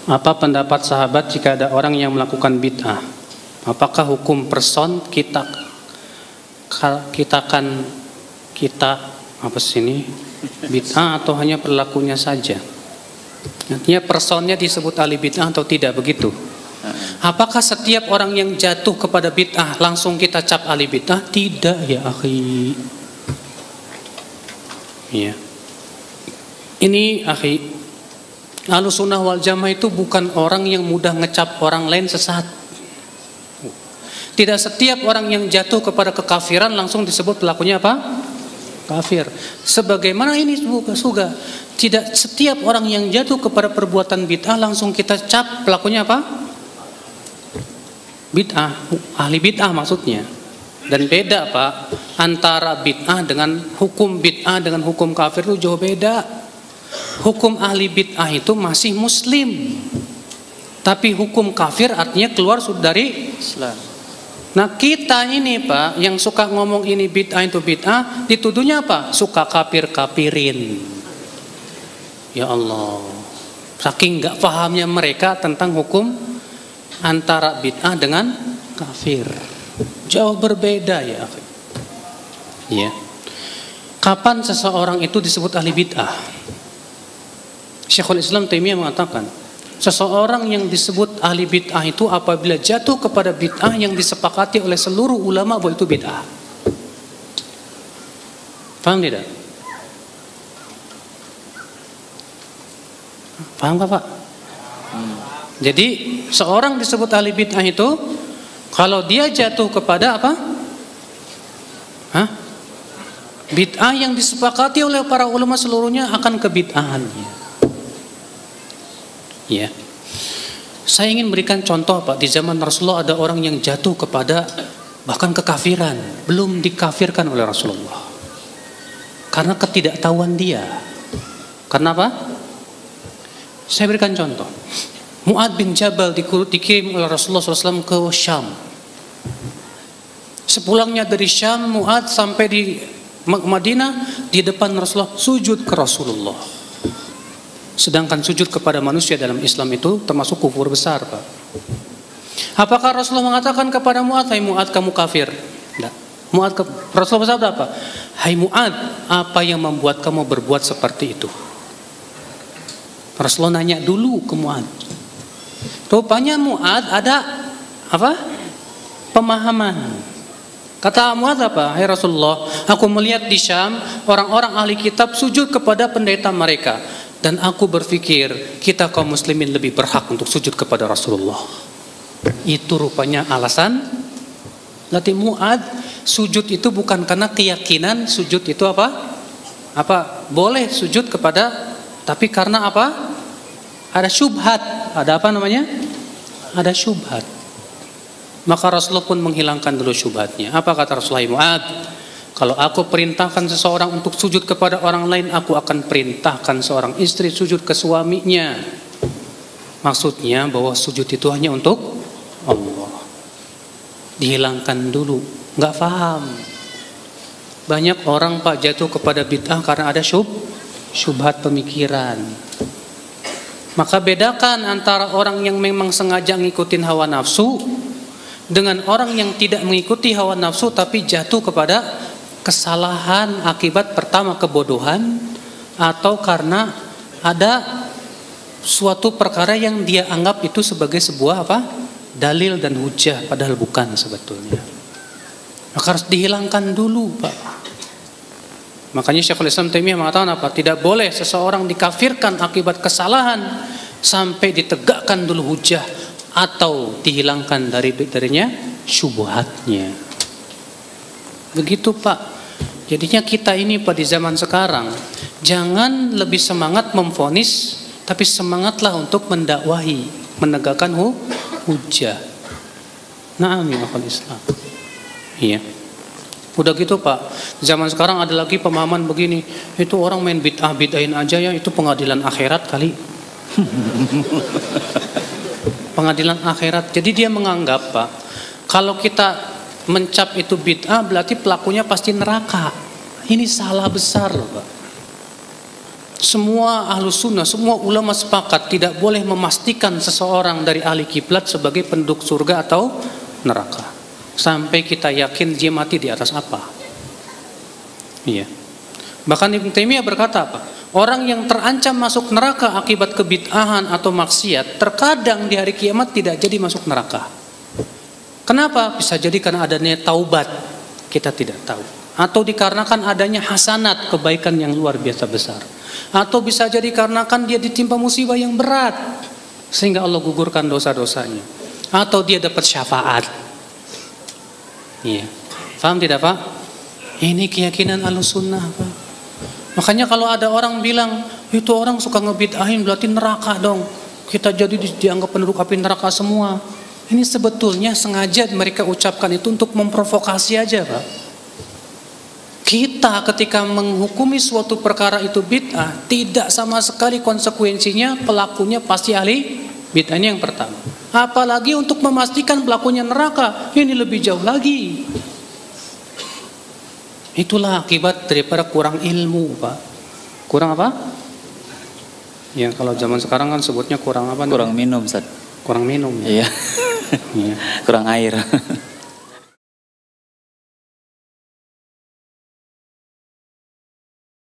Apa pendapat sahabat jika ada orang yang melakukan bid'ah? Apakah hukum person kita apa sini bid'ah atau hanya perilakunya saja? Artinya personnya disebut ahli bid'ah atau tidak begitu? Apakah setiap orang yang jatuh kepada bid'ah langsung kita cap ahli bid'ah? Tidak ya akhi. Ya. Ini akhi, Ahlussunnah wal Jamaah itu bukan orang yang mudah ngecap orang lain sesat. Tidak setiap orang yang jatuh kepada kekafiran langsung disebut pelakunya apa? Kafir. Sebagaimana ini juga tidak setiap orang yang jatuh kepada perbuatan bid'ah langsung kita cap pelakunya apa? Bid'ah, ahli bid'ah maksudnya. Dan beda Pak, antara bid'ah dengan hukum bid'ah dengan hukum kafir itu jauh beda. Hukum ahli bid'ah itu masih muslim, tapi hukum kafir artinya keluar dari Islam. Nah kita ini Pak yang suka ngomong ini bid'ah itu bid'ah, dituduhnya apa? Suka kafir-kafirin. Ya Allah, saking gak pahamnya mereka tentang hukum antara bid'ah dengan kafir, jauh berbeda ya. Ya. Kapan seseorang itu disebut ahli bid'ah? Syekhul Islam Taimiyah mengatakan, seseorang yang disebut ahli bid'ah itu apabila jatuh kepada bid'ah yang disepakati oleh seluruh ulama bahwa itu bid'ah. Paham tidak? Paham gak Pak? Jadi seorang disebut ahli bid'ah itu kalau dia jatuh kepada apa? Bid'ah yang disepakati oleh para ulama seluruhnya akan kebid'ahannya. Ya. Saya ingin berikan contoh Pak, di zaman Rasulullah ada orang yang jatuh kepada bahkan kekafiran, belum dikafirkan oleh Rasulullah. Karena ketidaktahuan dia. Karena apa? Saya berikan contoh. Mu'ad bin Jabal dikirim oleh Rasulullah SAW ke Syam. Sepulangnya dari Syam, Mu'ad sampai di Madinah, di depan Rasulullah sujud ke Rasulullah. Sedangkan sujud kepada manusia dalam Islam itu termasuk kufur besar Pak. Apakah Rasulullah mengatakan kepada Mu'ad, hai Mu'ad kamu kafir? Tidak. Rasulullah bersabda apa? Hai Mu'ad, apa yang membuat kamu berbuat seperti itu? Rasulullah nanya dulu ke Mu'ad. Rupanya Mu'ad ada apa? Pemahaman. Kata Mu'ad apa? Hai Rasulullah, aku melihat di Syam orang-orang ahli kitab sujud kepada pendeta mereka. Dan aku berpikir kita kaum muslimin lebih berhak untuk sujud kepada Rasulullah. Itu rupanya alasan. Berarti Mu'ad sujud itu bukan karena keyakinan sujud itu apa? Boleh sujud kepada, tapi karena apa? Ada syubhat. Ada apa namanya? Ada syubhat. Maka Rasulullah pun menghilangkan dulu syubhatnya. Apa kata Rasulullah? Mu'ad, kalau aku perintahkan seseorang untuk sujud kepada orang lain, aku akan perintahkan seorang istri sujud ke suaminya. Maksudnya bahwa sujud itu hanya untuk Allah. Dihilangkan dulu. Nggak paham. Banyak orang Pak jatuh kepada bid'ah karena ada syubhat pemikiran. Maka bedakan antara orang yang memang sengaja ngikutin hawa nafsu dengan orang yang tidak mengikuti hawa nafsu tapi jatuh kepada kesalahan akibat pertama kebodohan atau karena ada suatu perkara yang dia anggap itu sebagai sebuah apa? Dalil dan hujah, padahal bukan sebetulnya. Maka harus dihilangkan dulu Pak. Makanya Syekhul Islam Taimiyah mengatakan apa? Tidak boleh seseorang dikafirkan akibat kesalahan sampai ditegakkan dulu hujah atau dihilangkan darinya syubhatnya. Begitu Pak. Jadinya kita ini Pak di zaman sekarang jangan lebih semangat memvonis, tapi semangatlah untuk mendakwahi, menegakkan hujah. Naam ya akhwal Islam. Iya. Udah gitu Pak, zaman sekarang ada lagi pemahaman begini, itu orang main bid'ahin aja ya, itu pengadilan akhirat kali. Pengadilan akhirat. Jadi dia menganggap Pak, kalau kita mencap itu bid'ah berarti pelakunya pasti neraka. Ini salah besar loh Pak. Semua ahlus sunnah, semua ulama sepakat tidak boleh memastikan seseorang dari ahli kiblat sebagai penduduk surga atau neraka sampai kita yakin dia mati di atas apa. Iya. Bahkan Ibnu Taimiyah berkata apa? Orang yang terancam masuk neraka akibat kebid'ahan atau maksiat terkadang di hari kiamat tidak jadi masuk neraka. Kenapa? Bisa jadi karena adanya taubat, kita tidak tahu. Atau dikarenakan adanya hasanat, kebaikan yang luar biasa besar. Atau bisa jadi karena kan dia ditimpa musibah yang berat sehingga Allah gugurkan dosa-dosanya. Atau dia dapat syafaat. Iya. Paham tidak, Pak? Ini keyakinan Ahlussunnah, Pak. Makanya kalau ada orang bilang itu orang suka ngebid'ahin berarti neraka dong. Kita jadi dianggap penduduk api neraka semua. Ini sebetulnya sengaja mereka ucapkan itu untuk memprovokasi aja, Pak. Kita ketika menghukumi suatu perkara itu bid'ah, tidak sama sekali konsekuensinya pelakunya pasti ahli bid'ah. Ini yang pertama. Apalagi untuk memastikan pelakunya neraka, ini lebih jauh lagi. Itulah akibat daripada kurang ilmu, Pak. Kurang apa? Ya kalau zaman sekarang kan sebutnya kurang apa? Kurang minum, Ustaz. Kurang minum. Iya. Iya. Kurang air.